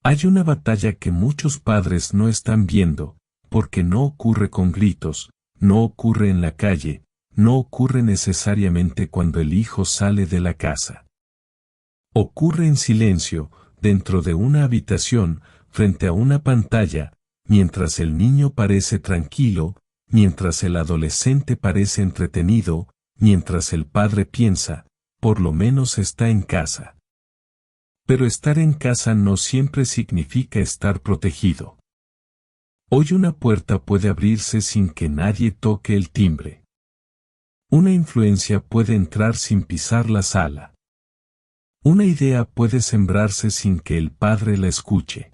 Hay una batalla que muchos padres no están viendo, porque no ocurre con gritos, no ocurre en la calle, no ocurre necesariamente cuando el hijo sale de la casa. Ocurre en silencio, dentro de una habitación, frente a una pantalla, mientras el niño parece tranquilo, mientras el adolescente parece entretenido, mientras el padre piensa, por lo menos está en casa. Pero estar en casa no siempre significa estar protegido. Hoy una puerta puede abrirse sin que nadie toque el timbre. Una influencia puede entrar sin pisar la sala. Una idea puede sembrarse sin que el padre la escuche.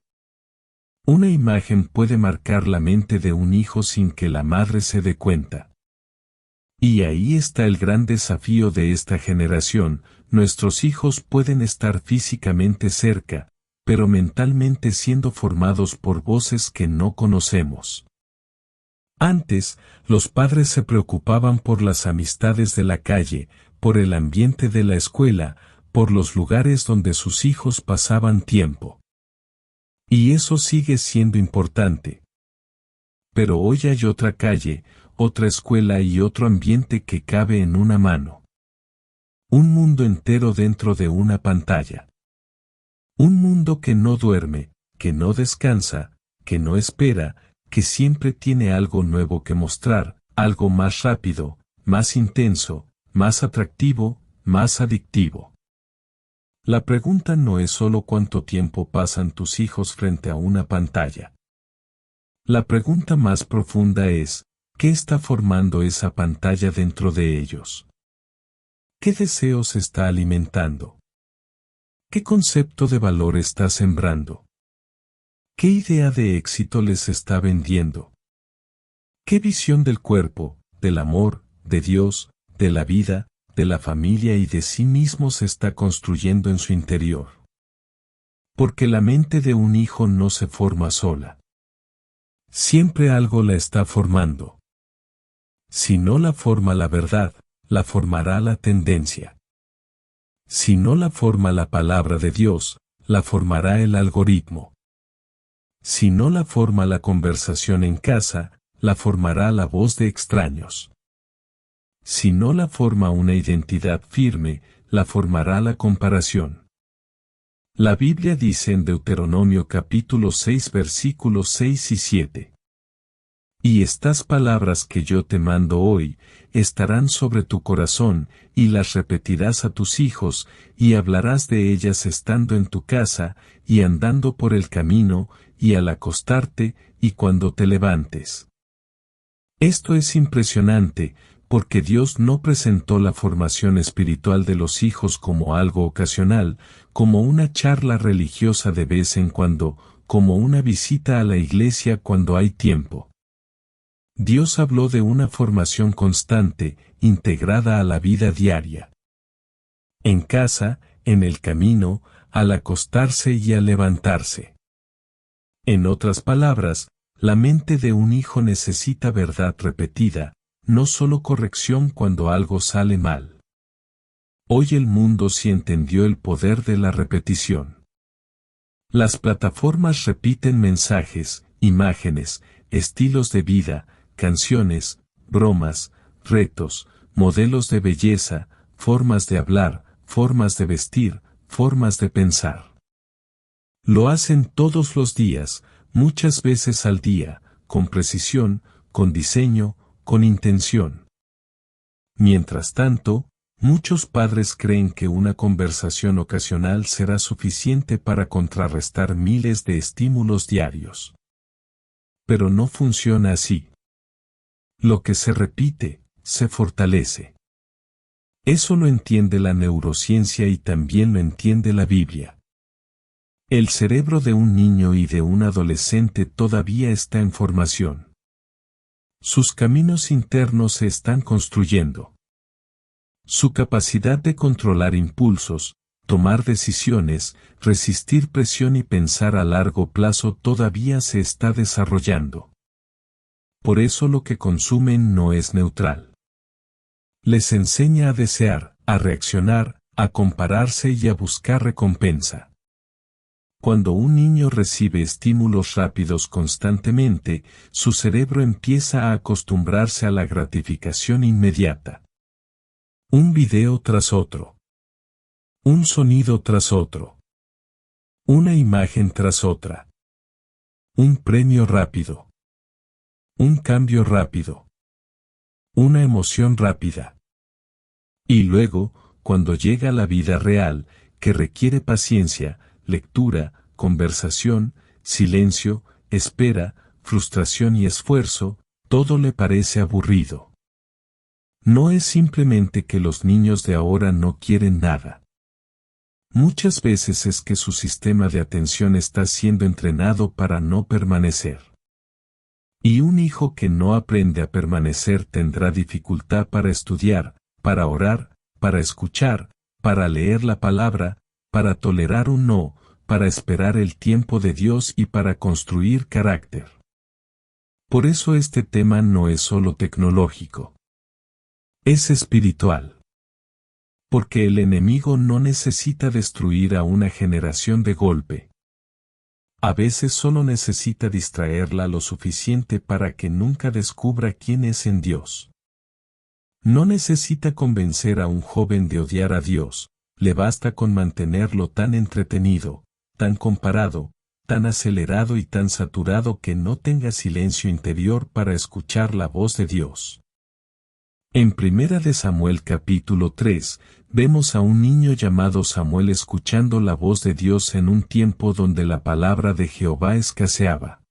Una imagen puede marcar la mente de un hijo sin que la madre se dé cuenta. Y ahí está el gran desafío de esta generación: nuestros hijos pueden estar físicamente cerca, pero mentalmente siendo formados por voces que no conocemos. Antes, los padres se preocupaban por las amistades de la calle, por el ambiente de la escuela, por los lugares donde sus hijos pasaban tiempo. Y eso sigue siendo importante. Pero hoy hay otra calle, otra escuela y otro ambiente que cabe en una mano. Un mundo entero dentro de una pantalla. Un mundo que no duerme, que no descansa, que no espera, que siempre tiene algo nuevo que mostrar, algo más rápido, más intenso, más atractivo, más adictivo. La pregunta no es solo cuánto tiempo pasan tus hijos frente a una pantalla. La pregunta más profunda es, ¿qué está formando esa pantalla dentro de ellos? ¿Qué deseos está alimentando? ¿Qué concepto de valor está sembrando? ¿Qué idea de éxito les está vendiendo? ¿Qué visión del cuerpo, del amor, de Dios, de la vida, de la familia y de sí mismo se está construyendo en su interior? Porque la mente de un hijo no se forma sola. Siempre algo la está formando. Si no la forma la verdad, la formará la tendencia. Si no la forma la palabra de Dios, la formará el algoritmo. Si no la forma la conversación en casa, la formará la voz de extraños. Si no la forma una identidad firme, la formará la comparación. La Biblia dice en Deuteronomio capítulo 6 versículos 6 y 7. Y estas palabras que yo te mando hoy, estarán sobre tu corazón, y las repetirás a tus hijos, y hablarás de ellas estando en tu casa, y andando por el camino, y al acostarte, y cuando te levantes. Esto es impresionante, porque Dios no presentó la formación espiritual de los hijos como algo ocasional, como una charla religiosa de vez en cuando, como una visita a la iglesia cuando hay tiempo. Dios habló de una formación constante, integrada a la vida diaria. En casa, en el camino, al acostarse y al levantarse. En otras palabras, la mente de un hijo necesita verdad repetida, no solo corrección cuando algo sale mal. Hoy el mundo sí entendió el poder de la repetición. Las plataformas repiten mensajes, imágenes, estilos de vida, canciones, bromas, retos, modelos de belleza, formas de hablar, formas de vestir, formas de pensar. Lo hacen todos los días, muchas veces al día, con precisión, con diseño, con intención. Mientras tanto, muchos padres creen que una conversación ocasional será suficiente para contrarrestar miles de estímulos diarios. Pero no funciona así. Lo que se repite, se fortalece. Eso lo entiende la neurociencia y también lo entiende la Biblia. El cerebro de un niño y de un adolescente todavía está en formación. Sus caminos internos se están construyendo. Su capacidad de controlar impulsos, tomar decisiones, resistir presión y pensar a largo plazo todavía se está desarrollando. Por eso lo que consumen no es neutral. Les enseña a desear, a reaccionar, a compararse y a buscar recompensa. Cuando un niño recibe estímulos rápidos constantemente, su cerebro empieza a acostumbrarse a la gratificación inmediata. Un video tras otro. Un sonido tras otro. Una imagen tras otra. Un premio rápido. Un cambio rápido. Una emoción rápida. Y luego, cuando llega la vida real, que requiere paciencia, lectura, conversación, silencio, espera, frustración y esfuerzo, todo le parece aburrido. No es simplemente que los niños de ahora no quieren nada. Muchas veces es que su sistema de atención está siendo entrenado para no permanecer. Y un hijo que no aprende a permanecer tendrá dificultad para estudiar, para orar, para escuchar, para leer la palabra, para tolerar un no, para esperar el tiempo de Dios y para construir carácter. Por eso este tema no es solo tecnológico. Es espiritual. Porque el enemigo no necesita destruir a una generación de golpe. A veces solo necesita distraerla lo suficiente para que nunca descubra quién es en Dios. No necesita convencer a un joven de odiar a Dios, le basta con mantenerlo tan entretenido, tan comparado, tan acelerado y tan saturado que no tenga silencio interior para escuchar la voz de Dios. En 1 de Samuel capítulo 3, vemos a un niño llamado Samuel escuchando la voz de Dios en un tiempo donde la palabra de Jehová escaseaba.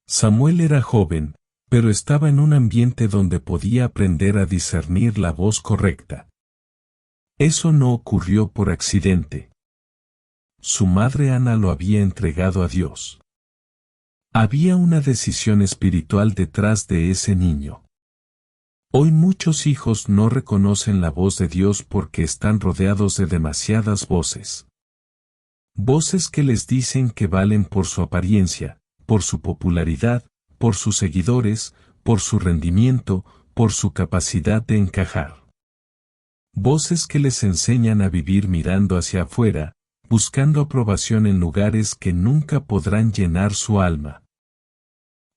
Samuel era joven, pero estaba en un ambiente donde podía aprender a discernir la voz correcta. Eso no ocurrió por accidente. Su madre Ana lo había entregado a Dios. Había una decisión espiritual detrás de ese niño. Hoy muchos hijos no reconocen la voz de Dios porque están rodeados de demasiadas voces. Voces que les dicen que valen por su apariencia, por su popularidad, por sus seguidores, por su rendimiento, por su capacidad de encajar. Voces que les enseñan a vivir mirando hacia afuera, buscando aprobación en lugares que nunca podrán llenar su alma.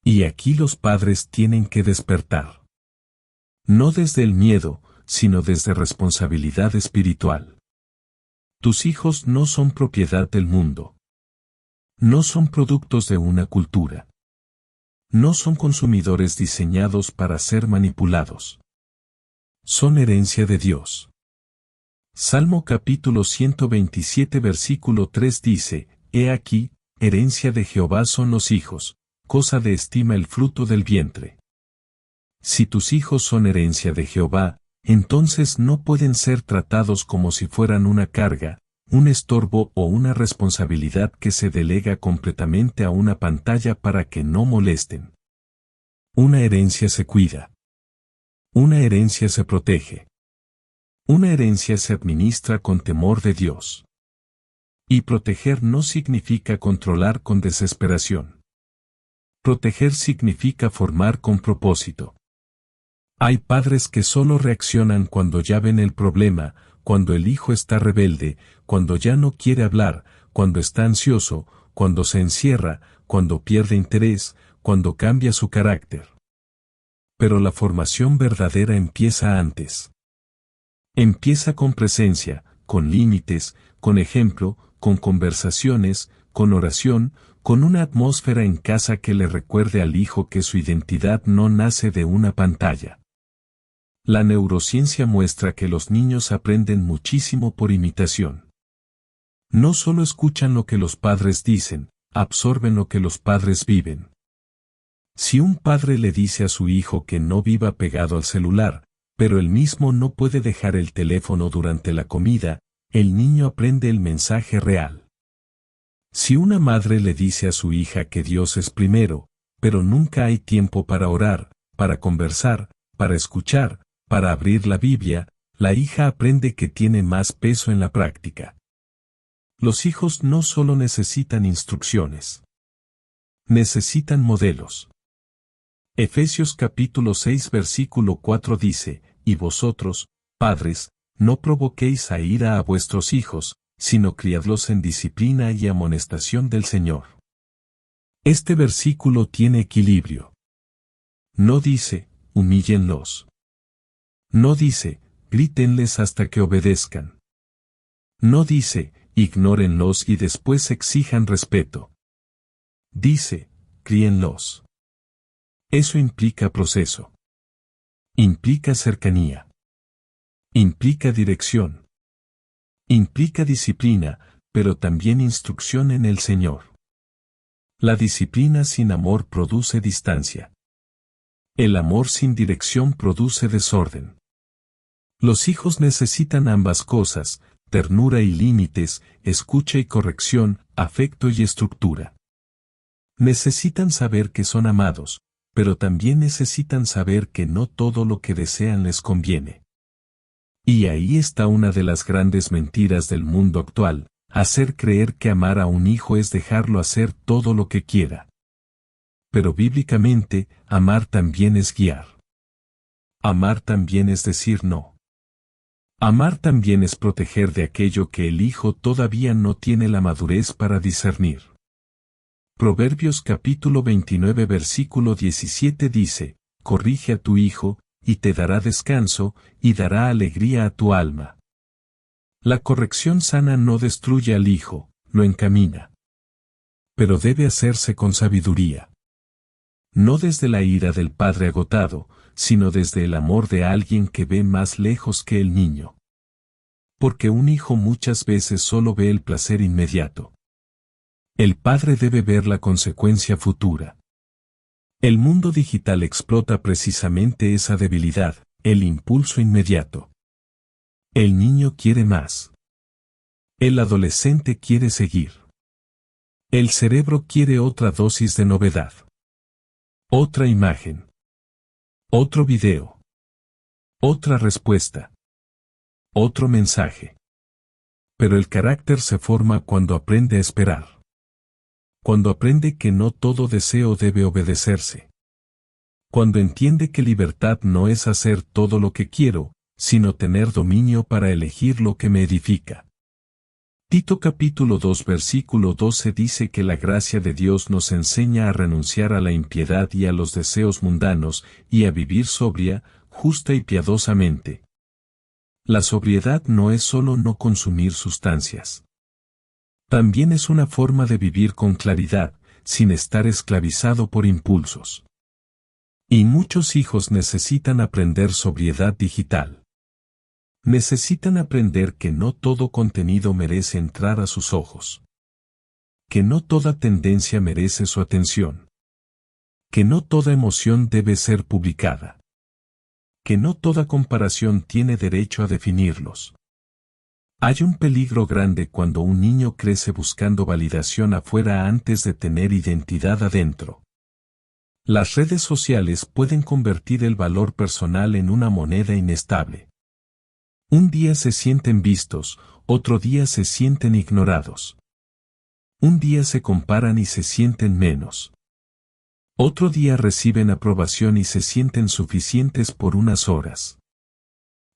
Y aquí los padres tienen que despertar. No desde el miedo, sino desde responsabilidad espiritual. Tus hijos no son propiedad del mundo. No son productos de una cultura. No son consumidores diseñados para ser manipulados. Son herencia de Dios. Salmo capítulo 127 versículo 3 dice, He aquí, herencia de Jehová son los hijos, cosa de estima el fruto del vientre. Si tus hijos son herencia de Jehová, entonces no pueden ser tratados como si fueran una carga, un estorbo o una responsabilidad que se delega completamente a una pantalla para que no molesten. Una herencia se cuida. Una herencia se protege. Una herencia se administra con temor de Dios. Y proteger no significa controlar con desesperación. Proteger significa formar con propósito. Hay padres que solo reaccionan cuando ya ven el problema, cuando el hijo está rebelde, cuando ya no quiere hablar, cuando está ansioso, cuando se encierra, cuando pierde interés, cuando cambia su carácter. Pero la formación verdadera empieza antes. Empieza con presencia, con límites, con ejemplo, con conversaciones, con oración, con una atmósfera en casa que le recuerde al hijo que su identidad no nace de una pantalla. La neurociencia muestra que los niños aprenden muchísimo por imitación. No solo escuchan lo que los padres dicen, absorben lo que los padres viven. Si un padre le dice a su hijo que no viva pegado al celular, pero él mismo no puede dejar el teléfono durante la comida, el niño aprende el mensaje real. Si una madre le dice a su hija que Dios es primero, pero nunca hay tiempo para orar, para conversar, para escuchar, para abrir la Biblia, la hija aprende que tiene más peso en la práctica. Los hijos no solo necesitan instrucciones. Necesitan modelos. Efesios capítulo 6 versículo 4 dice, Y vosotros, padres, no provoquéis a ira a vuestros hijos, sino criadlos en disciplina y amonestación del Señor. Este versículo tiene equilibrio. No dice, humíllenlos. No dice, grítenles hasta que obedezcan. No dice, ignórenlos y después exijan respeto. Dice, críenlos. Eso implica proceso. Implica cercanía. Implica dirección. Implica disciplina, pero también instrucción en el Señor. La disciplina sin amor produce distancia. El amor sin dirección produce desorden. Los hijos necesitan ambas cosas, ternura y límites, escucha y corrección, afecto y estructura. Necesitan saber que son amados, pero también necesitan saber que no todo lo que desean les conviene. Y ahí está una de las grandes mentiras del mundo actual, hacer creer que amar a un hijo es dejarlo hacer todo lo que quiera. Pero bíblicamente, amar también es guiar. Amar también es decir no. Amar también es proteger de aquello que el hijo todavía no tiene la madurez para discernir. Proverbios capítulo 29 versículo 17 dice, corrige a tu hijo, y te dará descanso, y dará alegría a tu alma. La corrección sana no destruye al hijo, lo encamina. Pero debe hacerse con sabiduría. No desde la ira del padre agotado, sino desde el amor de alguien que ve más lejos que el niño. Porque un hijo muchas veces solo ve el placer inmediato. El padre debe ver la consecuencia futura. El mundo digital explota precisamente esa debilidad, el impulso inmediato. El niño quiere más. El adolescente quiere seguir. El cerebro quiere otra dosis de novedad. Otra imagen. Otro video. Otra respuesta. Otro mensaje. Pero el carácter se forma cuando aprende a esperar. Cuando aprende que no todo deseo debe obedecerse. Cuando entiende que libertad no es hacer todo lo que quiero, sino tener dominio para elegir lo que me edifica. Tito capítulo 2 versículo 12 dice que la gracia de Dios nos enseña a renunciar a la impiedad y a los deseos mundanos, y a vivir sobria, justa y piadosamente. La sobriedad no es solo no consumir sustancias. También es una forma de vivir con claridad, sin estar esclavizado por impulsos. Y muchos hijos necesitan aprender sobriedad digital. Necesitan aprender que no todo contenido merece entrar a sus ojos. Que no toda tendencia merece su atención. Que no toda emoción debe ser publicada. Que no toda comparación tiene derecho a definirlos. Hay un peligro grande cuando un niño crece buscando validación afuera antes de tener identidad adentro. Las redes sociales pueden convertir el valor personal en una moneda inestable. Un día se sienten vistos, otro día se sienten ignorados. Un día se comparan y se sienten menos. Otro día reciben aprobación y se sienten suficientes por unas horas.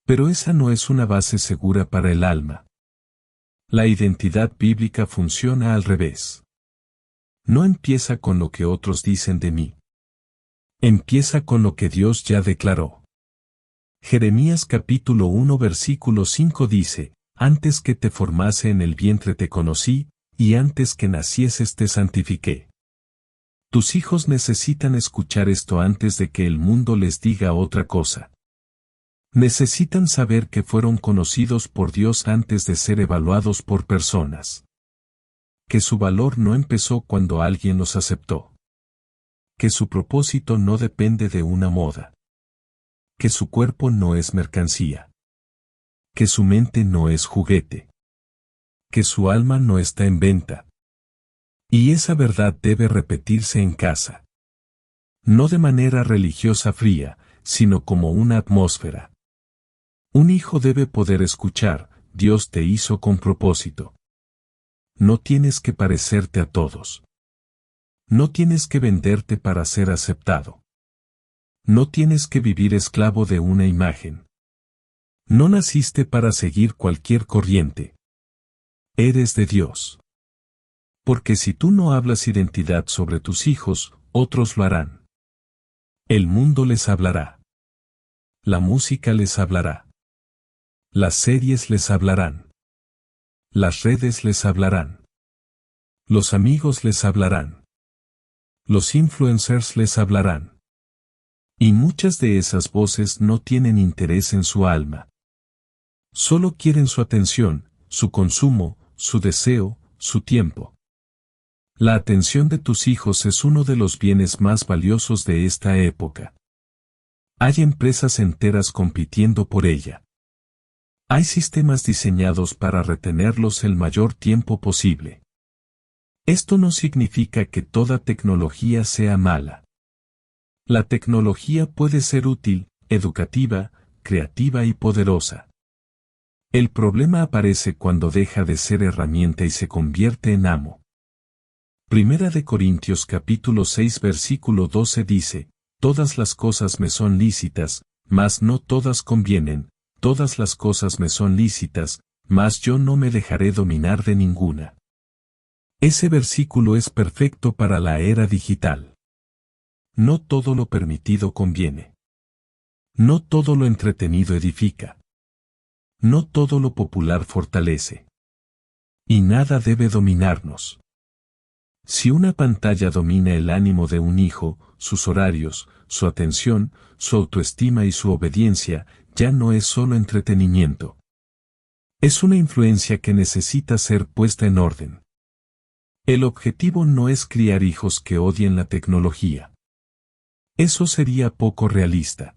Pero esa no es una base segura para el alma. La identidad bíblica funciona al revés. No empieza con lo que otros dicen de mí. Empieza con lo que Dios ya declaró. Jeremías capítulo 1 versículo 5 dice, antes que te formase en el vientre te conocí, y antes que nacieses te santifiqué. Tus hijos necesitan escuchar esto antes de que el mundo les diga otra cosa. Necesitan saber que fueron conocidos por Dios antes de ser evaluados por personas. Que su valor no empezó cuando alguien los aceptó. Que su propósito no depende de una moda. Que su cuerpo no es mercancía. Que su mente no es juguete. Que su alma no está en venta. Y esa verdad debe repetirse en casa. No de manera religiosa fría, sino como una atmósfera. Un hijo debe poder escuchar, Dios te hizo con propósito. No tienes que parecerte a todos. No tienes que venderte para ser aceptado. No tienes que vivir esclavo de una imagen. No naciste para seguir cualquier corriente. Eres de Dios. Porque si tú no hablas identidad sobre tus hijos, otros lo harán. El mundo les hablará. La música les hablará. Las series les hablarán. Las redes les hablarán. Los amigos les hablarán. Los influencers les hablarán. Y muchas de esas voces no tienen interés en su alma. Solo quieren su atención, su consumo, su deseo, su tiempo. La atención de tus hijos es uno de los bienes más valiosos de esta época. Hay empresas enteras compitiendo por ella. Hay sistemas diseñados para retenerlos el mayor tiempo posible. Esto no significa que toda tecnología sea mala. La tecnología puede ser útil, educativa, creativa y poderosa. El problema aparece cuando deja de ser herramienta y se convierte en amo. Primera de Corintios capítulo 6 versículo 12 dice, todas las cosas me son lícitas, mas no todas convienen, todas las cosas me son lícitas, mas yo no me dejaré dominar de ninguna. Ese versículo es perfecto para la era digital. No todo lo permitido conviene. No todo lo entretenido edifica. No todo lo popular fortalece. Y nada debe dominarnos. Si una pantalla domina el ánimo de un hijo, sus horarios, su atención, su autoestima y su obediencia, ya no es solo entretenimiento. Es una influencia que necesita ser puesta en orden. El objetivo no es criar hijos que odien la tecnología. Eso sería poco realista.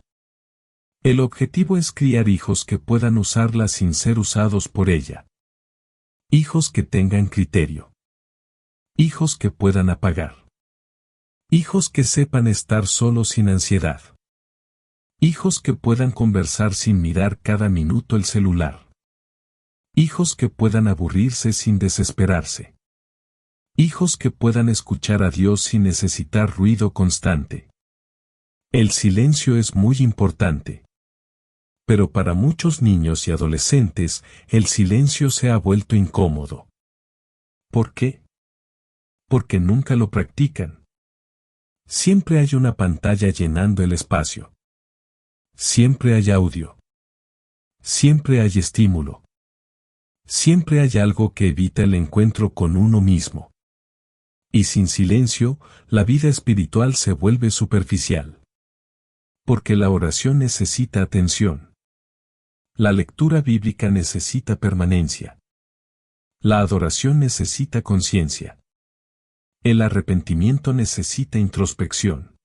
El objetivo es criar hijos que puedan usarla sin ser usados por ella. Hijos que tengan criterio. Hijos que puedan apagar. Hijos que sepan estar solos sin ansiedad. Hijos que puedan conversar sin mirar cada minuto el celular. Hijos que puedan aburrirse sin desesperarse. Hijos que puedan escuchar a Dios sin necesitar ruido constante. El silencio es muy importante. Pero para muchos niños y adolescentes, el silencio se ha vuelto incómodo. ¿Por qué? Porque nunca lo practican. Siempre hay una pantalla llenando el espacio. Siempre hay audio. Siempre hay estímulo. Siempre hay algo que evita el encuentro con uno mismo. Y sin silencio, la vida espiritual se vuelve superficial. Porque la oración necesita atención. La lectura bíblica necesita permanencia. La adoración necesita conciencia. El arrepentimiento necesita introspección.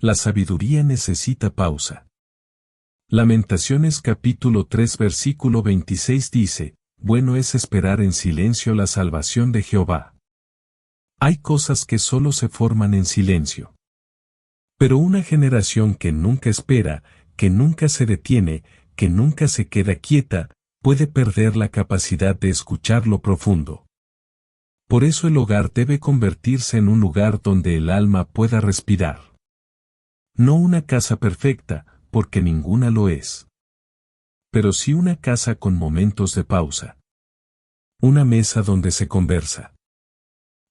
La sabiduría necesita pausa. Lamentaciones capítulo 3 versículo 26 dice, bueno es esperar en silencio la salvación de Jehová. Hay cosas que solo se forman en silencio. Pero una generación que nunca espera, que nunca se detiene, que nunca se queda quieta, puede perder la capacidad de escuchar lo profundo. Por eso el hogar debe convertirse en un lugar donde el alma pueda respirar. No una casa perfecta, porque ninguna lo es. Pero sí una casa con momentos de pausa. Una mesa donde se conversa.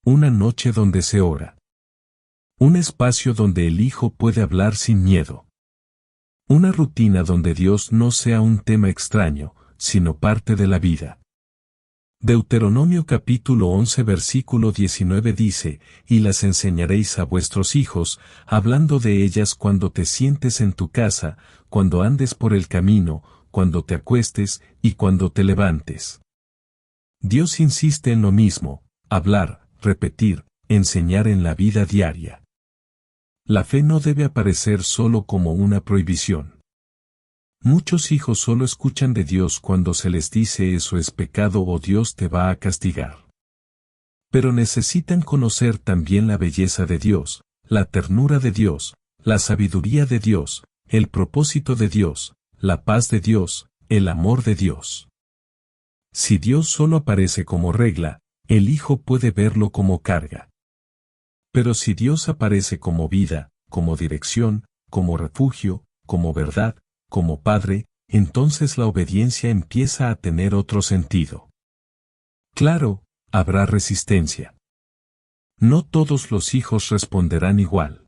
Una noche donde se ora. Un espacio donde el hijo puede hablar sin miedo. Una rutina donde Dios no sea un tema extraño, sino parte de la vida. Deuteronomio capítulo 11 versículo 19 dice, y las enseñaréis a vuestros hijos, hablando de ellas cuando te sientes en tu casa, cuando andes por el camino, cuando te acuestes y cuando te levantes. Dios insiste en lo mismo, hablar, repetir, enseñar en la vida diaria. La fe no debe aparecer solo como una prohibición. Muchos hijos solo escuchan de Dios cuando se les dice eso es pecado o Dios te va a castigar. Pero necesitan conocer también la belleza de Dios, la ternura de Dios, la sabiduría de Dios, el propósito de Dios, la paz de Dios, el amor de Dios. Si Dios solo aparece como regla, el hijo puede verlo como carga. Pero si Dios aparece como vida, como dirección, como refugio, como verdad, como Padre, entonces la obediencia empieza a tener otro sentido. Claro, habrá resistencia. No todos los hijos responderán igual.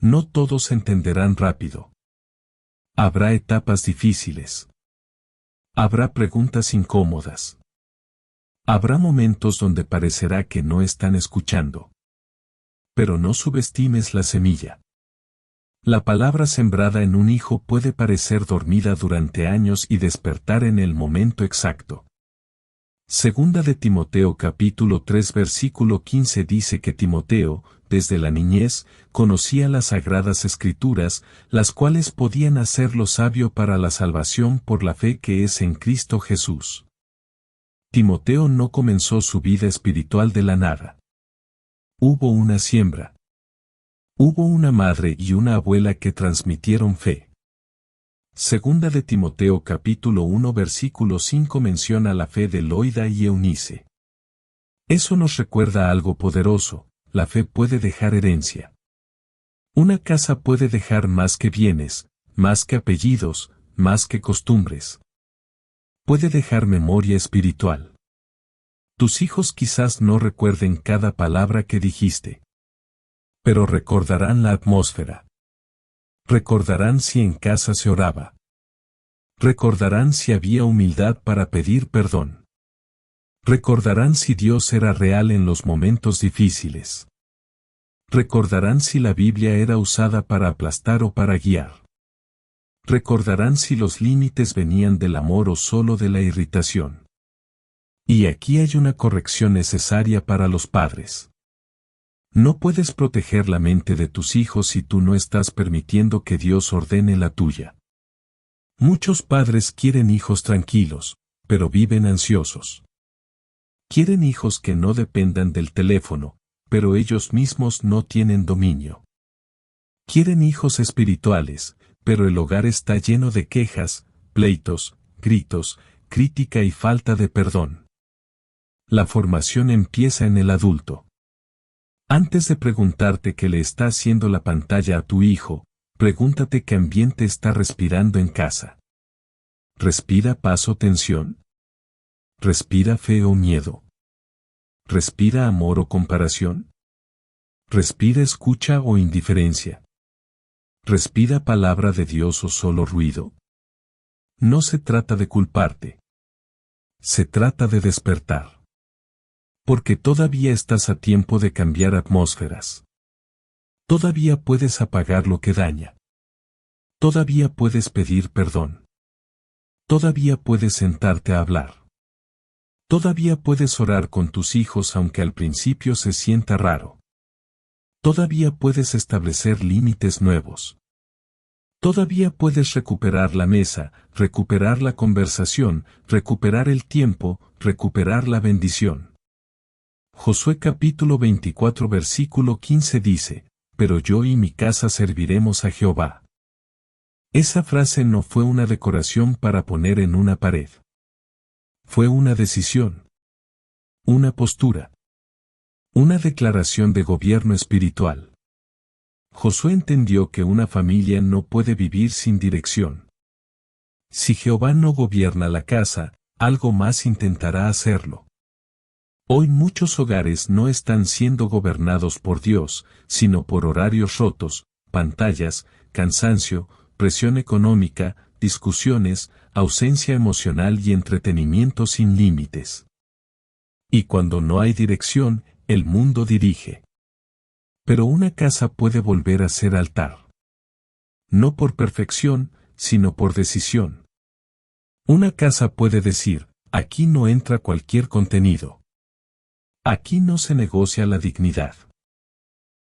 No todos entenderán rápido. Habrá etapas difíciles. Habrá preguntas incómodas. Habrá momentos donde parecerá que no están escuchando. Pero no subestimes la semilla. La palabra sembrada en un hijo puede parecer dormida durante años y despertar en el momento exacto. Segunda de Timoteo capítulo 3 versículo 15 dice que Timoteo, desde la niñez, conocía las sagradas escrituras, las cuales podían hacerlo sabio para la salvación por la fe que es en Cristo Jesús. Timoteo no comenzó su vida espiritual de la nada. Hubo una siembra. Hubo una madre y una abuela que transmitieron fe. Segunda de Timoteo capítulo 1 versículo 5 menciona la fe de Loida y Eunice. Eso nos recuerda algo poderoso: la fe puede dejar herencia. Una casa puede dejar más que bienes, más que apellidos, más que costumbres. Puede dejar memoria espiritual. Tus hijos quizás no recuerden cada palabra que dijiste, pero recordarán la atmósfera. Recordarán si en casa se oraba. Recordarán si había humildad para pedir perdón. Recordarán si Dios era real en los momentos difíciles. Recordarán si la Biblia era usada para aplastar o para guiar. Recordarán si los límites venían del amor o solo de la irritación. Y aquí hay una corrección necesaria para los padres. No puedes proteger la mente de tus hijos si tú no estás permitiendo que Dios ordene la tuya. Muchos padres quieren hijos tranquilos, pero viven ansiosos. Quieren hijos que no dependan del teléfono, pero ellos mismos no tienen dominio. Quieren hijos espirituales, pero el hogar está lleno de quejas, pleitos, gritos, crítica y falta de perdón. La formación empieza en el adulto. Antes de preguntarte qué le está haciendo la pantalla a tu hijo, pregúntate qué ambiente está respirando en casa. ¿Respira paz o tensión? ¿Respira fe o miedo? ¿Respira amor o comparación? ¿Respira escucha o indiferencia? ¿Respira palabra de Dios o solo ruido? No se trata de culparte. Se trata de despertar. Porque todavía estás a tiempo de cambiar atmósferas. Todavía puedes apagar lo que daña. Todavía puedes pedir perdón. Todavía puedes sentarte a hablar. Todavía puedes orar con tus hijos aunque al principio se sienta raro. Todavía puedes establecer límites nuevos. Todavía puedes recuperar la mesa, recuperar la conversación, recuperar el tiempo, recuperar la bendición. Josué capítulo 24 versículo 15 dice, pero yo y mi casa serviremos a Jehová. Esa frase no fue una decoración para poner en una pared. Fue una decisión. Una postura. Una declaración de gobierno espiritual. Josué entendió que una familia no puede vivir sin dirección. Si Jehová no gobierna la casa, algo más intentará hacerlo. Hoy muchos hogares no están siendo gobernados por Dios, sino por horarios rotos, pantallas, cansancio, presión económica, discusiones, ausencia emocional y entretenimiento sin límites. Y cuando no hay dirección, el mundo dirige. Pero una casa puede volver a ser altar. No por perfección, sino por decisión. Una casa puede decir, aquí no entra cualquier contenido. Aquí no se negocia la dignidad.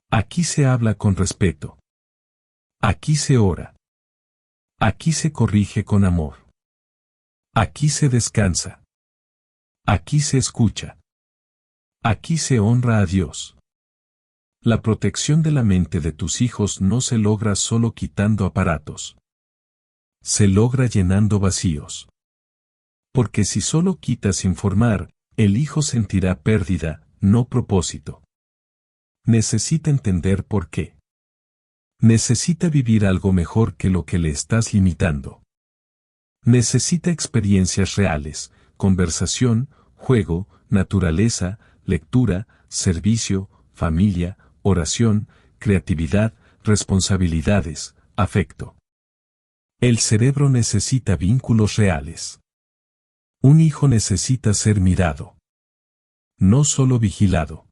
Aquí se habla con respeto. Aquí se ora. Aquí se corrige con amor. Aquí se descansa. Aquí se escucha. Aquí se honra a Dios. La protección de la mente de tus hijos no se logra solo quitando aparatos. Se logra llenando vacíos. Porque si solo quitas sin formar, el hijo sentirá pérdida, no propósito. Necesita entender por qué. Necesita vivir algo mejor que lo que le estás limitando. Necesita experiencias reales, conversación, juego, naturaleza, lectura, servicio, familia, oración, creatividad, responsabilidades, afecto. El cerebro necesita vínculos reales. Un hijo necesita ser mirado. No solo vigilado.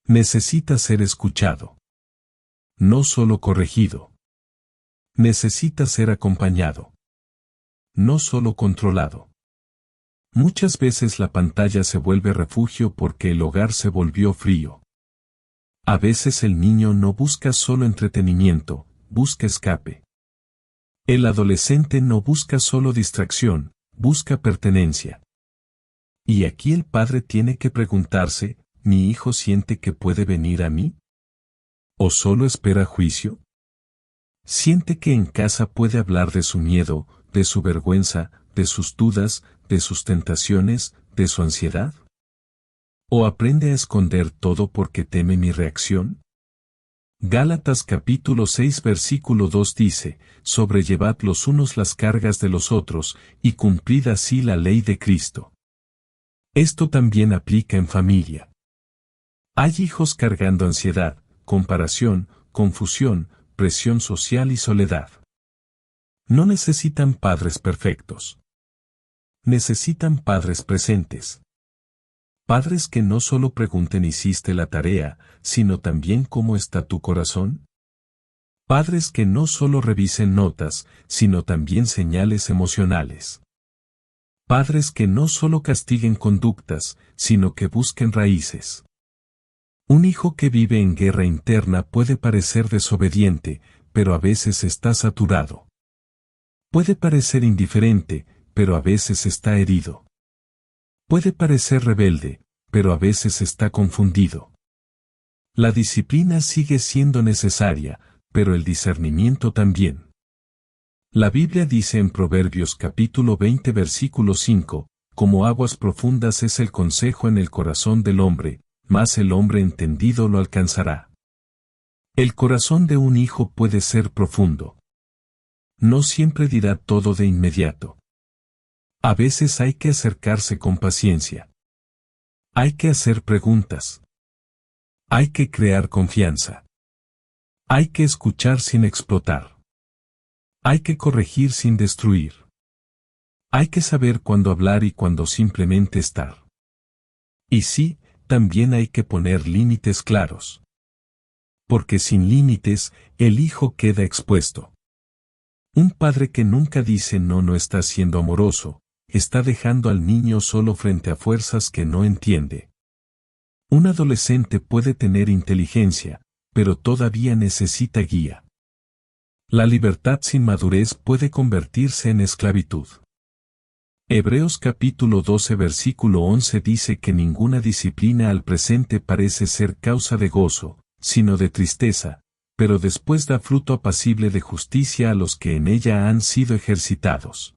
Necesita ser escuchado. No solo corregido. Necesita ser acompañado. No solo controlado. Muchas veces la pantalla se vuelve refugio porque el hogar se volvió frío. A veces el niño no busca solo entretenimiento, busca escape. El adolescente no busca solo distracción, busca pertenencia. Y aquí el padre tiene que preguntarse, ¿mi hijo siente que puede venir a mí? ¿O solo espera juicio? ¿Siente que en casa puede hablar de su miedo, de su vergüenza, de sus dudas, de sus tentaciones, de su ansiedad? ¿O aprende a esconder todo porque teme mi reacción? Gálatas capítulo 6 versículo 2 dice, sobrellevad los unos las cargas de los otros, y cumplid así la ley de Cristo. Esto también aplica en familia. Hay hijos cargando ansiedad, comparación, confusión, presión social y soledad. No necesitan padres perfectos. Necesitan padres presentes. Padres que no solo pregunten ¿hiciste la tarea?, sino también ¿cómo está tu corazón? Padres que no solo revisen notas, sino también señales emocionales. Padres que no solo castiguen conductas, sino que busquen raíces. Un hijo que vive en guerra interna puede parecer desobediente, pero a veces está saturado. Puede parecer indiferente, pero a veces está herido. Puede parecer rebelde, pero a veces está confundido. La disciplina sigue siendo necesaria, pero el discernimiento también. La Biblia dice en Proverbios capítulo 20 versículo 5, como aguas profundas es el consejo en el corazón del hombre, mas el hombre entendido lo alcanzará. El corazón de un hijo puede ser profundo. No siempre dirá todo de inmediato. A veces hay que acercarse con paciencia. Hay que hacer preguntas. Hay que crear confianza. Hay que escuchar sin explotar. Hay que corregir sin destruir. Hay que saber cuándo hablar y cuándo simplemente estar. Y sí, también hay que poner límites claros. Porque sin límites, el hijo queda expuesto. Un padre que nunca dice no está siendo amoroso, está dejando al niño solo frente a fuerzas que no entiende. Un adolescente puede tener inteligencia, pero todavía necesita guía. La libertad sin madurez puede convertirse en esclavitud. Hebreos capítulo 12 versículo 11 dice que ninguna disciplina al presente parece ser causa de gozo, sino de tristeza, pero después da fruto apacible de justicia a los que en ella han sido ejercitados.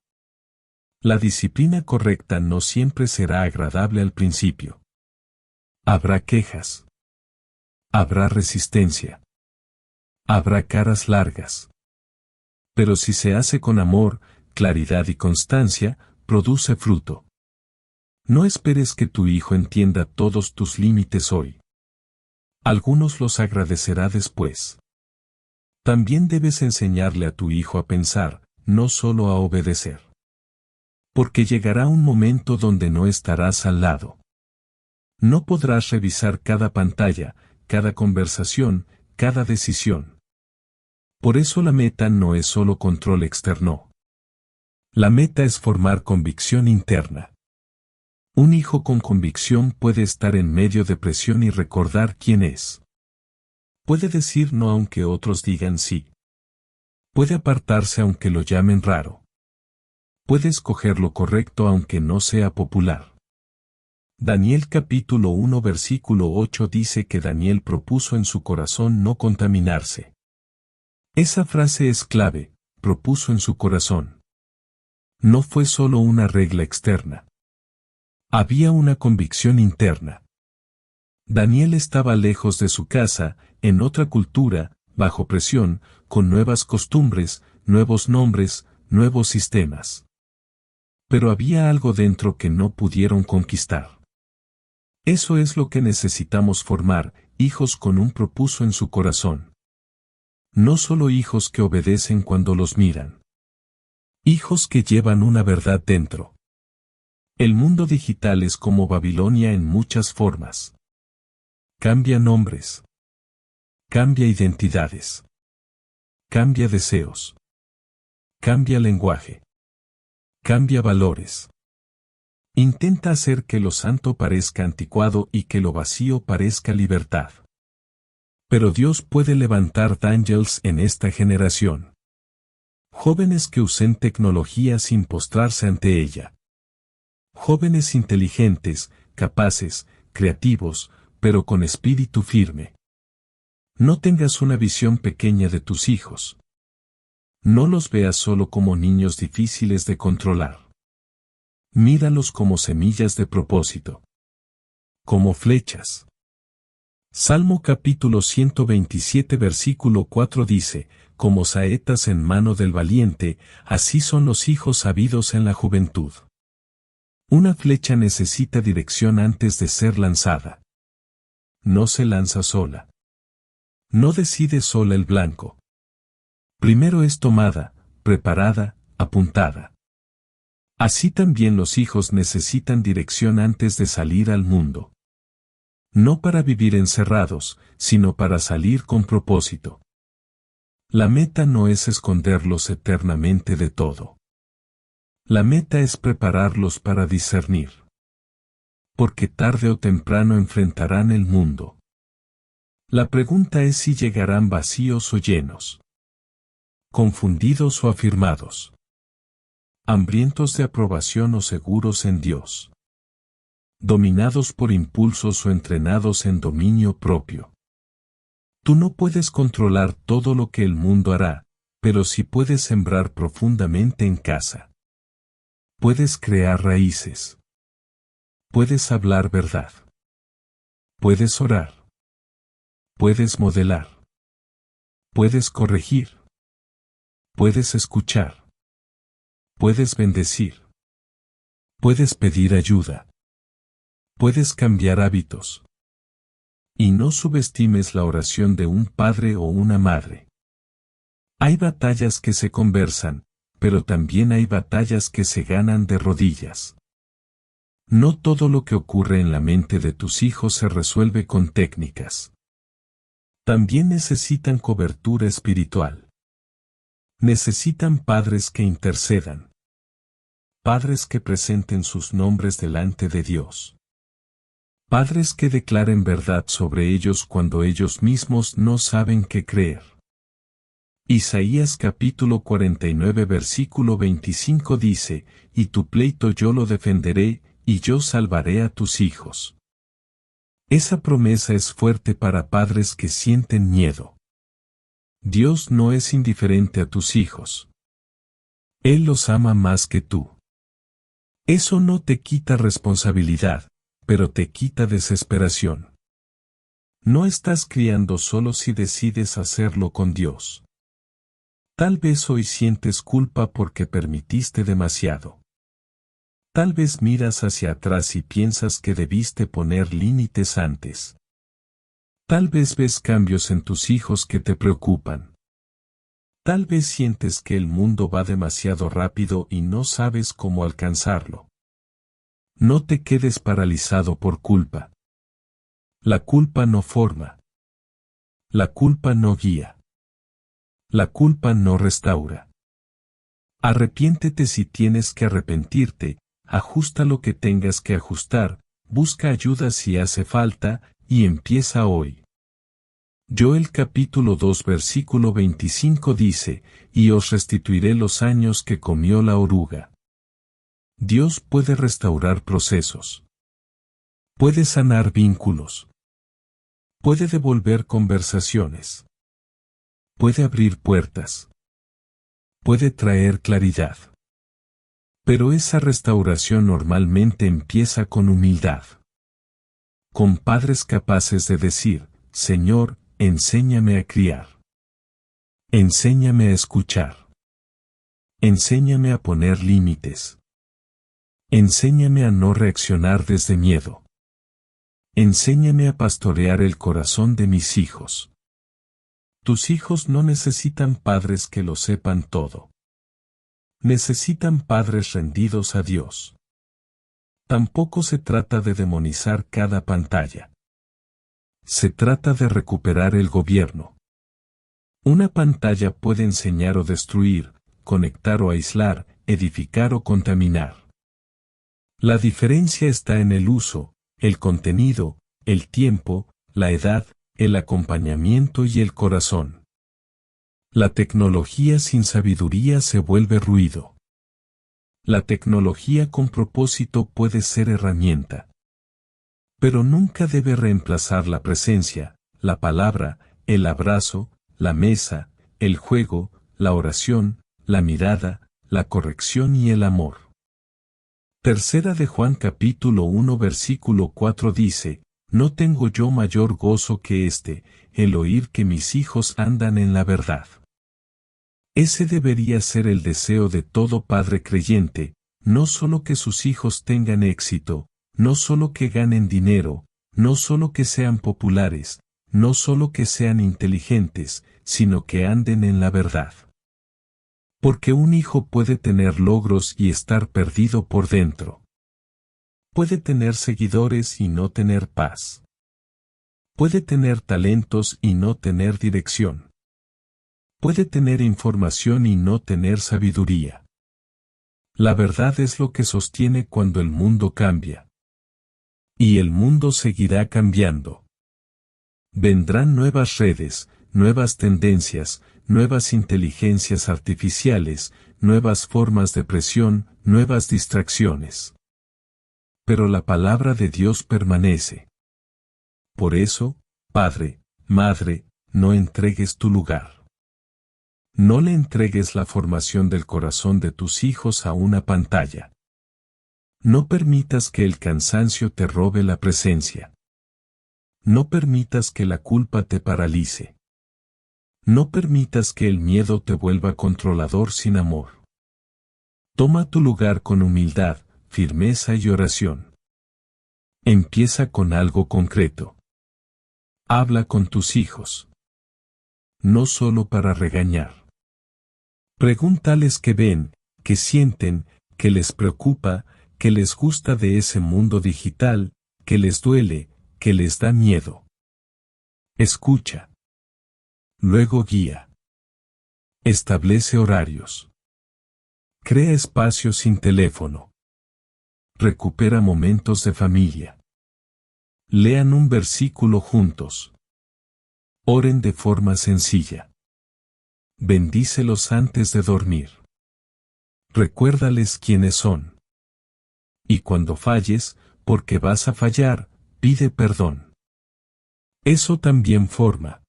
La disciplina correcta no siempre será agradable al principio. Habrá quejas. Habrá resistencia. Habrá caras largas. Pero si se hace con amor, claridad y constancia, produce fruto. No esperes que tu hijo entienda todos tus límites hoy. Algunos los agradecerá después. También debes enseñarle a tu hijo a pensar, no solo a obedecer. Porque llegará un momento donde no estarás al lado. No podrás revisar cada pantalla, cada conversación, cada decisión. Por eso la meta no es solo control externo. La meta es formar convicción interna. Un hijo con convicción puede estar en medio de presión y recordar quién es. Puede decir no aunque otros digan sí. Puede apartarse aunque lo llamen raro. Puede escoger lo correcto aunque no sea popular. Daniel capítulo 1 versículo 8 dice que Daniel propuso en su corazón no contaminarse. Esa frase es clave, propuso en su corazón. No fue solo una regla externa. Había una convicción interna. Daniel estaba lejos de su casa, en otra cultura, bajo presión, con nuevas costumbres, nuevos nombres, nuevos sistemas. Pero había algo dentro que no pudieron conquistar. Eso es lo que necesitamos formar, hijos con un propósito en su corazón. No solo hijos que obedecen cuando los miran. Hijos que llevan una verdad dentro. El mundo digital es como Babilonia en muchas formas. Cambia nombres. Cambia identidades. Cambia deseos. Cambia lenguaje. Cambia valores. Intenta hacer que lo santo parezca anticuado y que lo vacío parezca libertad. Pero Dios puede levantar Daniels en esta generación. Jóvenes que usen tecnología sin postrarse ante ella. Jóvenes inteligentes, capaces, creativos, pero con espíritu firme. No tengas una visión pequeña de tus hijos. No los veas solo como niños difíciles de controlar. Míralos como semillas de propósito. Como flechas. Salmo capítulo 127 versículo 4 dice, como saetas en mano del valiente, así son los hijos sabidos en la juventud. Una flecha necesita dirección antes de ser lanzada. No se lanza sola. No decide sola el blanco. Primero es tomada, preparada, apuntada. Así también los hijos necesitan dirección antes de salir al mundo. No para vivir encerrados, sino para salir con propósito. La meta no es esconderlos eternamente de todo. La meta es prepararlos para discernir. Porque tarde o temprano enfrentarán el mundo. La pregunta es si llegarán vacíos o llenos. Confundidos o afirmados. Hambrientos de aprobación o seguros en Dios. Dominados por impulsos o entrenados en dominio propio. Tú no puedes controlar todo lo que el mundo hará, pero sí puedes sembrar profundamente en casa. Puedes crear raíces. Puedes hablar verdad. Puedes orar. Puedes modelar. Puedes corregir. Puedes escuchar. Puedes bendecir. Puedes pedir ayuda. Puedes cambiar hábitos. Y no subestimes la oración de un padre o una madre. Hay batallas que se conversan, pero también hay batallas que se ganan de rodillas. No todo lo que ocurre en la mente de tus hijos se resuelve con técnicas. También necesitan cobertura espiritual. Necesitan padres que intercedan. Padres que presenten sus nombres delante de Dios. Padres que declaren verdad sobre ellos cuando ellos mismos no saben qué creer. Isaías capítulo 49 versículo 25 dice, y tu pleito yo lo defenderé, y yo salvaré a tus hijos. Esa promesa es fuerte para padres que sienten miedo. Dios no es indiferente a tus hijos. Él los ama más que tú. Eso no te quita responsabilidad, pero te quita desesperación. No estás criando solo si decides hacerlo con Dios. Tal vez hoy sientes culpa porque permitiste demasiado. Tal vez miras hacia atrás y piensas que debiste poner límites antes. Tal vez ves cambios en tus hijos que te preocupan. Tal vez sientes que el mundo va demasiado rápido y no sabes cómo alcanzarlo. No te quedes paralizado por culpa. La culpa no forma. La culpa no guía. La culpa no restaura. Arrepiéntete si tienes que arrepentirte, ajusta lo que tengas que ajustar, busca ayuda si hace falta, y empieza hoy. Joel capítulo 2 versículo 25 dice, y os restituiré los años que comió la oruga. Dios puede restaurar procesos. Puede sanar vínculos. Puede devolver conversaciones. Puede abrir puertas. Puede traer claridad. Pero esa restauración normalmente empieza con humildad. Con padres capaces de decir, Señor, enséñame a criar. Enséñame a escuchar. Enséñame a poner límites. Enséñame a no reaccionar desde miedo. Enséñame a pastorear el corazón de mis hijos. Tus hijos no necesitan padres que lo sepan todo. Necesitan padres rendidos a Dios. Tampoco se trata de demonizar cada pantalla. Se trata de recuperar el gobierno. Una pantalla puede enseñar o destruir, conectar o aislar, edificar o contaminar. La diferencia está en el uso, el contenido, el tiempo, la edad, el acompañamiento y el corazón. La tecnología sin sabiduría se vuelve ruido. La tecnología con propósito puede ser herramienta. Pero nunca debe reemplazar la presencia, la palabra, el abrazo, la mesa, el juego, la oración, la mirada, la corrección y el amor. Tercera de Juan capítulo 1 versículo 4 dice, no tengo yo mayor gozo que este, el oír que mis hijos andan en la verdad. Ese debería ser el deseo de todo padre creyente, no solo que sus hijos tengan éxito, no solo que ganen dinero, no solo que sean populares, no solo que sean inteligentes, sino que anden en la verdad. Porque un hijo puede tener logros y estar perdido por dentro. Puede tener seguidores y no tener paz. Puede tener talentos y no tener dirección. Puede tener información y no tener sabiduría. La verdad es lo que sostiene cuando el mundo cambia. Y el mundo seguirá cambiando. Vendrán nuevas redes, nuevas tendencias, nuevas inteligencias artificiales, nuevas formas de presión, nuevas distracciones. Pero la palabra de Dios permanece. Por eso, padre, madre, no entregues tu lugar. No le entregues la formación del corazón de tus hijos a una pantalla. No permitas que el cansancio te robe la presencia. No permitas que la culpa te paralice. No permitas que el miedo te vuelva controlador sin amor. Toma tu lugar con humildad, firmeza y oración. Empieza con algo concreto. Habla con tus hijos. No solo para regañar. Pregúntales qué ven, qué sienten, qué les preocupa, qué les gusta de ese mundo digital, qué les duele, qué les da miedo. Escucha. Luego guía. Establece horarios. Crea espacios sin teléfono. Recupera momentos de familia. Lean un versículo juntos. Oren de forma sencilla. Bendícelos antes de dormir. Recuérdales quiénes son. Y cuando falles, porque vas a fallar, pide perdón. Eso también forma.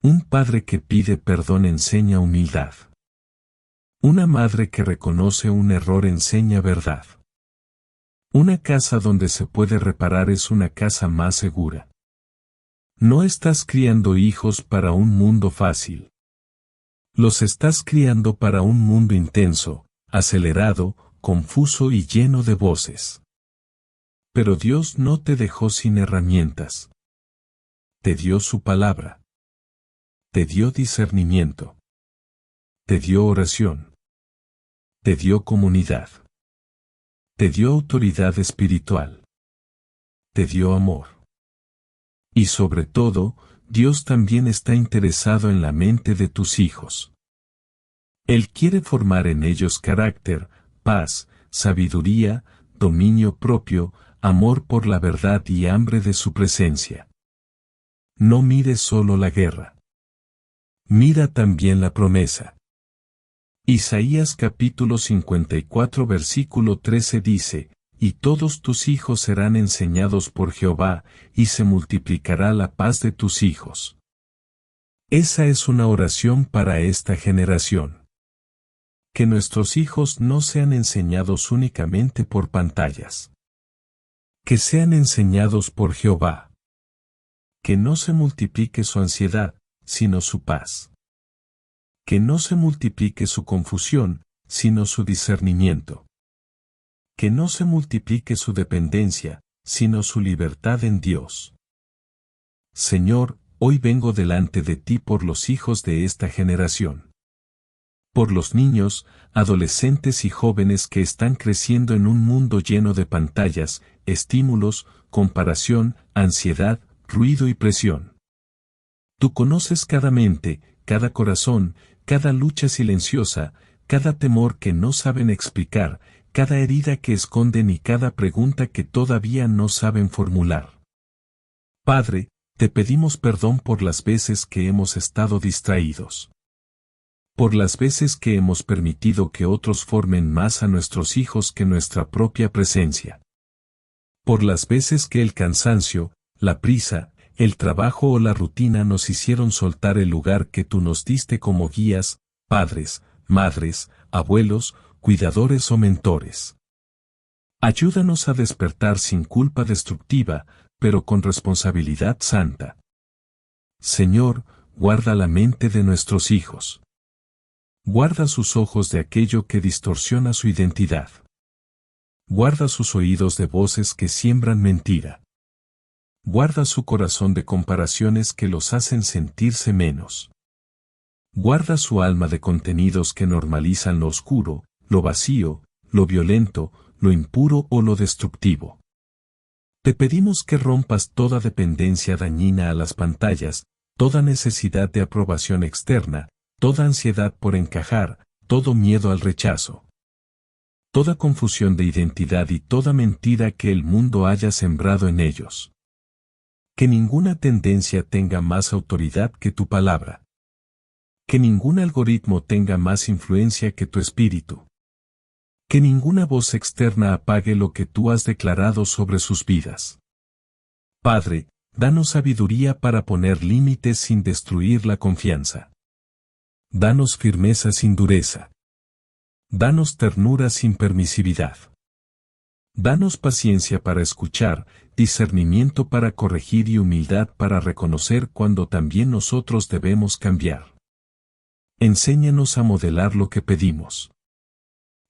Un padre que pide perdón enseña humildad. Una madre que reconoce un error enseña verdad. Una casa donde se puede reparar es una casa más segura. No estás criando hijos para un mundo fácil. Los estás criando para un mundo intenso, acelerado, confuso y lleno de voces. Pero Dios no te dejó sin herramientas. Te dio su palabra. Te dio discernimiento. Te dio oración. Te dio comunidad. Te dio autoridad espiritual. Te dio amor. Y sobre todo, Dios también está interesado en la mente de tus hijos. Él quiere formar en ellos carácter, paz, sabiduría, dominio propio, amor por la verdad y hambre de su presencia. No mires solo la guerra. Mira también la promesa. Isaías capítulo 54 versículo 13 dice, y todos tus hijos serán enseñados por Jehová, y se multiplicará la paz de tus hijos. Esa es una oración para esta generación. Que nuestros hijos no sean enseñados únicamente por pantallas. Que sean enseñados por Jehová. Que no se multiplique su ansiedad, sino su paz. Que no se multiplique su confusión, sino su discernimiento. que no se multiplique su dependencia, sino su libertad en Dios. Señor, hoy vengo delante de ti por los hijos de esta generación. Por los niños, adolescentes y jóvenes que están creciendo en un mundo lleno de pantallas, estímulos, comparación, ansiedad, ruido y presión. Tú conoces cada mente, cada corazón, cada lucha silenciosa, cada temor que no saben explicar, cada herida que esconden y cada pregunta que todavía no saben formular. Padre, te pedimos perdón por las veces que hemos estado distraídos. Por las veces que hemos permitido que otros formen más a nuestros hijos que nuestra propia presencia. Por las veces que el cansancio, la prisa, el trabajo o la rutina nos hicieron soltar el lugar que tú nos diste como guías, padres, madres, abuelos, cuidadores o mentores. Ayúdanos a despertar sin culpa destructiva, pero con responsabilidad santa. Señor, guarda la mente de nuestros hijos. Guarda sus ojos de aquello que distorsiona su identidad. Guarda sus oídos de voces que siembran mentira. Guarda su corazón de comparaciones que los hacen sentirse menos. Guarda su alma de contenidos que normalizan lo oscuro, lo vacío, lo violento, lo impuro o lo destructivo. Te pedimos que rompas toda dependencia dañina a las pantallas, toda necesidad de aprobación externa, toda ansiedad por encajar, todo miedo al rechazo. Toda confusión de identidad y toda mentira que el mundo haya sembrado en ellos. Que ninguna tendencia tenga más autoridad que tu palabra. Que ningún algoritmo tenga más influencia que tu espíritu. Que ninguna voz externa apague lo que tú has declarado sobre sus vidas. Padre, danos sabiduría para poner límites sin destruir la confianza. Danos firmeza sin dureza. Danos ternura sin permisividad. Danos paciencia para escuchar, discernimiento para corregir y humildad para reconocer cuando también nosotros debemos cambiar. Enséñanos a modelar lo que pedimos.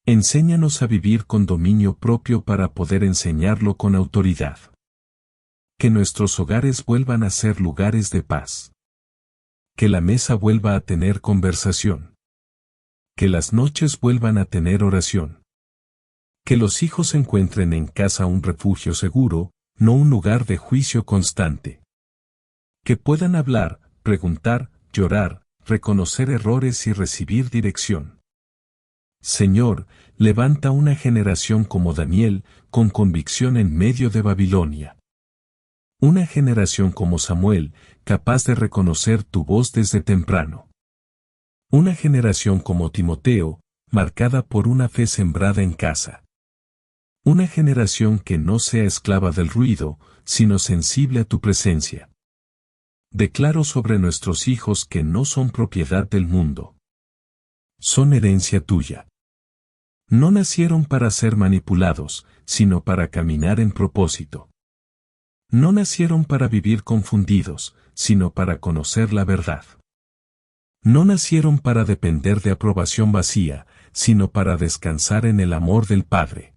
Enséñanos a vivir con dominio propio para poder enseñarlo con autoridad. Que nuestros hogares vuelvan a ser lugares de paz. Que la mesa vuelva a tener conversación. Que las noches vuelvan a tener oración. Que los hijos encuentren en casa un refugio seguro, no un lugar de juicio constante. Que puedan hablar, preguntar, llorar, reconocer errores y recibir dirección. Señor, levanta una generación como Daniel, con convicción en medio de Babilonia. Una generación como Samuel, capaz de reconocer tu voz desde temprano. Una generación como Timoteo, marcada por una fe sembrada en casa. Una generación que no sea esclava del ruido, sino sensible a tu presencia. Declaro sobre nuestros hijos que no son propiedad del mundo. Son herencia tuya. No nacieron para ser manipulados, sino para caminar en propósito. No nacieron para vivir confundidos, sino para conocer la verdad. No nacieron para depender de aprobación vacía, sino para descansar en el amor del Padre.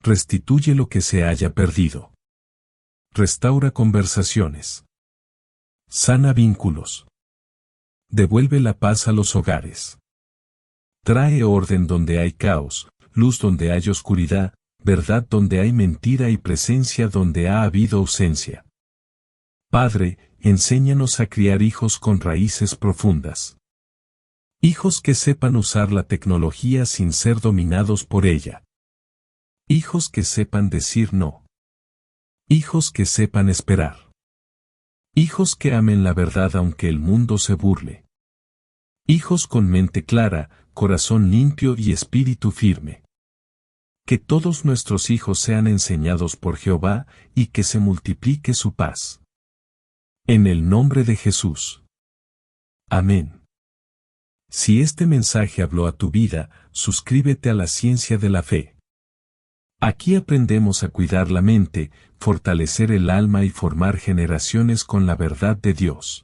Restituye lo que se haya perdido. Restaura conversaciones. Sana vínculos. Devuelve la paz a los hogares. Trae orden donde hay caos, luz donde hay oscuridad, verdad donde hay mentira y presencia donde ha habido ausencia. Padre, enséñanos a criar hijos con raíces profundas. Hijos que sepan usar la tecnología sin ser dominados por ella. Hijos que sepan decir no. Hijos que sepan esperar. Hijos que amen la verdad aunque el mundo se burle. Hijos con mente clara, corazón limpio y espíritu firme. Que todos nuestros hijos sean enseñados por Jehová y que se multiplique su paz. En el nombre de Jesús. Amén. Si este mensaje habló a tu vida, suscríbete a la Ciencia de la Fe. Aquí aprendemos a cuidar la mente, fortalecer el alma y formar generaciones con la verdad de Dios.